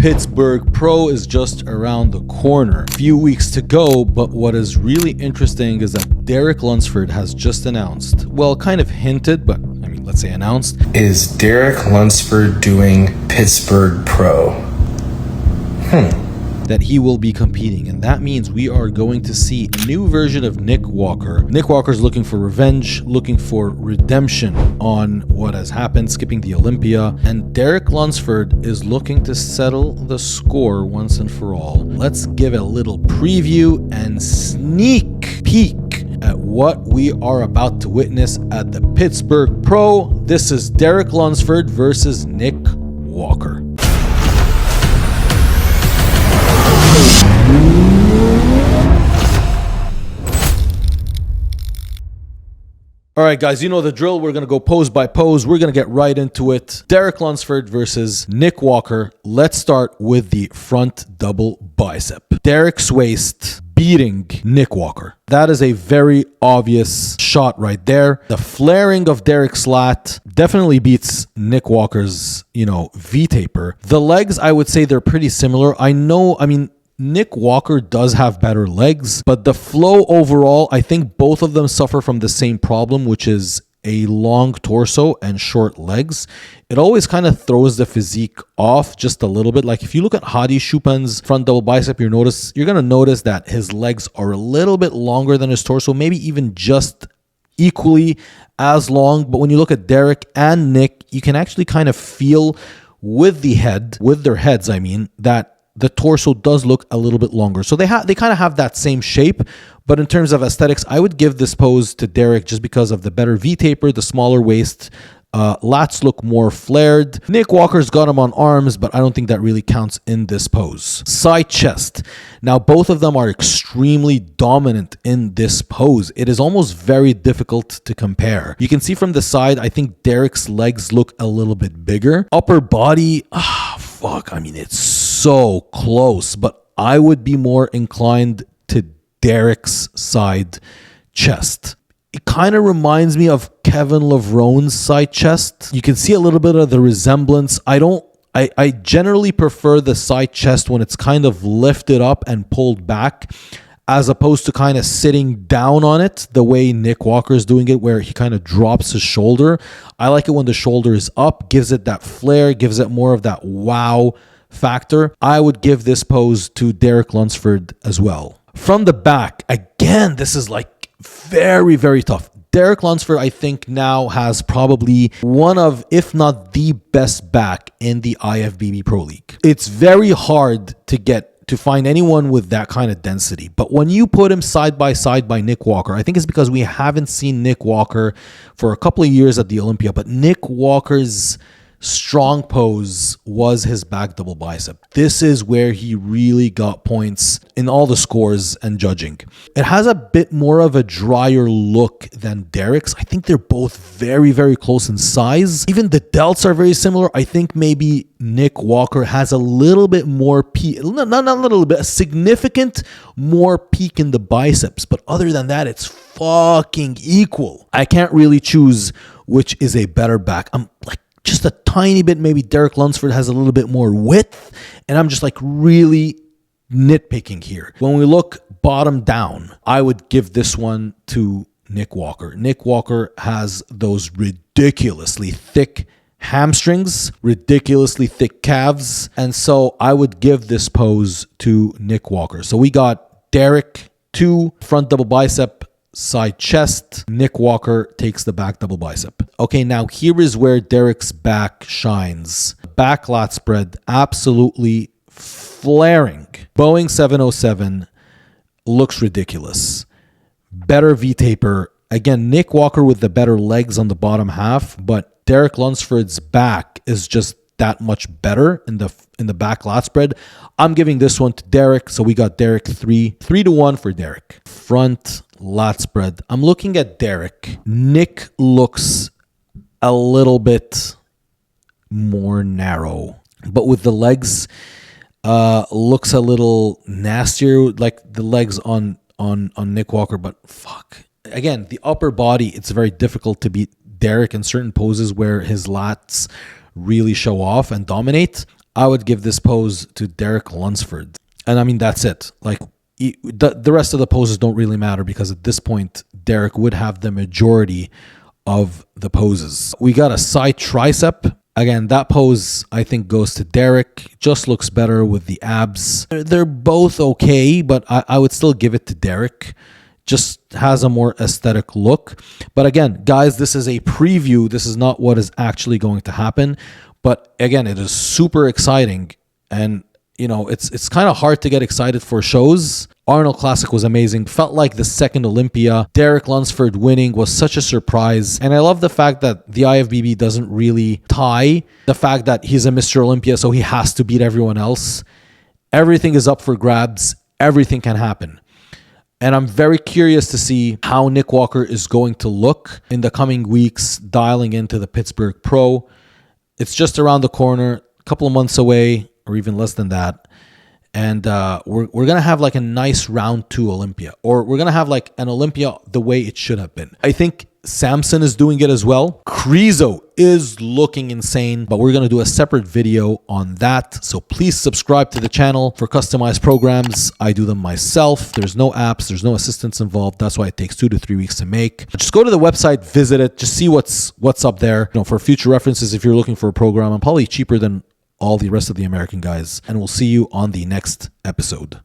Pittsburgh Pro is just around the corner. A few weeks to go, but what is really interesting is that Darek Lunsford has just announced, well, kind of hinted, but I mean, let's say announced. Is Darek Lunsford doing Pittsburgh Pro? That he will be competing, and that means we are going to see a new version of Nick Walker. Nick Walker's looking for revenge, looking for redemption on what has happened, skipping the Olympia, and Darek Lunsford is looking to settle the score once and for all. Let's give a little preview and sneak peek at what we are about to witness at the Pittsburgh Pro. This is Darek Lunsford versus Nick Walker. All right, guys, you know the drill. We're going to go pose by pose. We're going to get right into it. Darek Lunsford versus Nick Walker. Let's start with the front double bicep. Darek's waist beating Nick Walker. That is a very obvious shot right there. The flaring of Darek's lat definitely beats Nick Walker's, V-taper. The legs, I would say they're pretty similar. Nick Walker does have better legs, but the flow overall, I think both of them suffer from the same problem, which is a long torso and short legs. It always kind of throws the physique off just a little bit. Like if you look at Hadi Choopan's front double bicep, you're going to notice that his legs are a little bit longer than his torso, maybe even just equally as long. But when you look at Darek and Nick, you can actually kind of feel with their heads, that the torso does look a little bit longer. So they kind of have that same shape, but in terms of aesthetics, I would give this pose to Darek just because of the better V-taper, the smaller waist. Lats look more flared. Nick Walker's got him on arms, but I don't think that really counts in this pose. Side chest. Now, both of them are extremely dominant in this pose. It is almost very difficult to compare. You can see from the side, I think Darek's legs look a little bit bigger. Upper body, it's so close, but I would be more inclined to Darek's side chest. It kind of reminds me of Kevin Lavrone's side chest. You can see a little bit of the resemblance. I generally prefer the side chest when it's kind of lifted up and pulled back, as opposed to kind of sitting down on it the way Nick Walker is doing it, where he kind of drops his shoulder. I like it when the shoulder is up, gives it that flare, gives it more of that wow factor. I would give this pose to Darek Lunsford as well. From the back, again, this is like very, very tough. Darek Lunsford, I think, now has probably one of, if not the best back in the IFBB Pro League. It's very hard to find anyone with that kind of density. But when you put him side by side by Nick Walker, I think it's because we haven't seen Nick Walker for a couple of years at the Olympia, but Nick Walker's strong pose was his back double bicep. This is where he really got points in all the scores and judging. It has a bit more of a drier look than Darek's. I think they're both very, very close in size. Even the delts are very similar. I think maybe Nick Walker has a little bit more peak, not a little bit, a significant more peak in the biceps. But other than that, it's fucking equal. I can't really choose which is a better back. I'm like, just a tiny bit, maybe Darek Lunsford has a little bit more width, and I'm just like really nitpicking here. When we look bottom down, I would give this one to Nick Walker. Nick Walker has those ridiculously thick hamstrings, ridiculously thick calves, and so I would give this pose to Nick Walker. So we got Darek, 2 front double bicep, side chest. Nick Walker takes the back double bicep. Okay, now here is where Darek's back shines. Back lat spread, absolutely flaring. Boeing 707 looks ridiculous. Better V-taper. Again, Nick Walker with the better legs on the bottom half, but Darek Lunsford's back is just that much better in the back lat spread. I'm giving this one to Darek, so we got Darek 3-1 for Darek. Front lat spread. I'm looking at Darek. Nick looks a little bit more narrow, but with the legs, looks a little nastier, like the legs on Nick Walker. But fuck, again, the upper body, it's very difficult to beat Darek in certain poses where his lats really show off and dominate. I would give this pose to Darek Lunsford. And I mean, that's it. Like, the rest of the poses don't really matter because at this point, Darek would have the majority of the poses. We got a side tricep. Again, that pose I think goes to Darek. Just looks better with the abs. They're both okay, but I would still give it to Darek. Just has a more aesthetic look. But again, guys, this is a preview. This is not what is actually going to happen. But again, it is super exciting. And you know, it's kind of hard to get excited for shows. Arnold Classic was amazing. Felt like the second Olympia. Darek Lunsford winning was such a surprise. And I love the fact that the IFBB doesn't really tie the fact that he's a Mr. Olympia, so he has to beat everyone else. Everything is up for grabs. Everything can happen. And I'm very curious to see how Nick Walker is going to look in the coming weeks, dialing into the Pittsburgh Pro. It's just around the corner, a couple of months away, or even less than that. And we're going to have like a nice round 2 Olympia, or we're going to have like an Olympia the way it should have been. I think Samson is doing it as well. Krizo is looking insane, but we're going to do a separate video on that. So please subscribe to the channel for customized programs. I do them myself. There's no apps. There's no assistance involved. That's why it takes 2 to 3 weeks to make. Just go to the website, visit it, just see what's up there. You know, for future references, if you're looking for a program, I'm probably cheaper than all the rest of the American guys. And we'll see you on the next episode.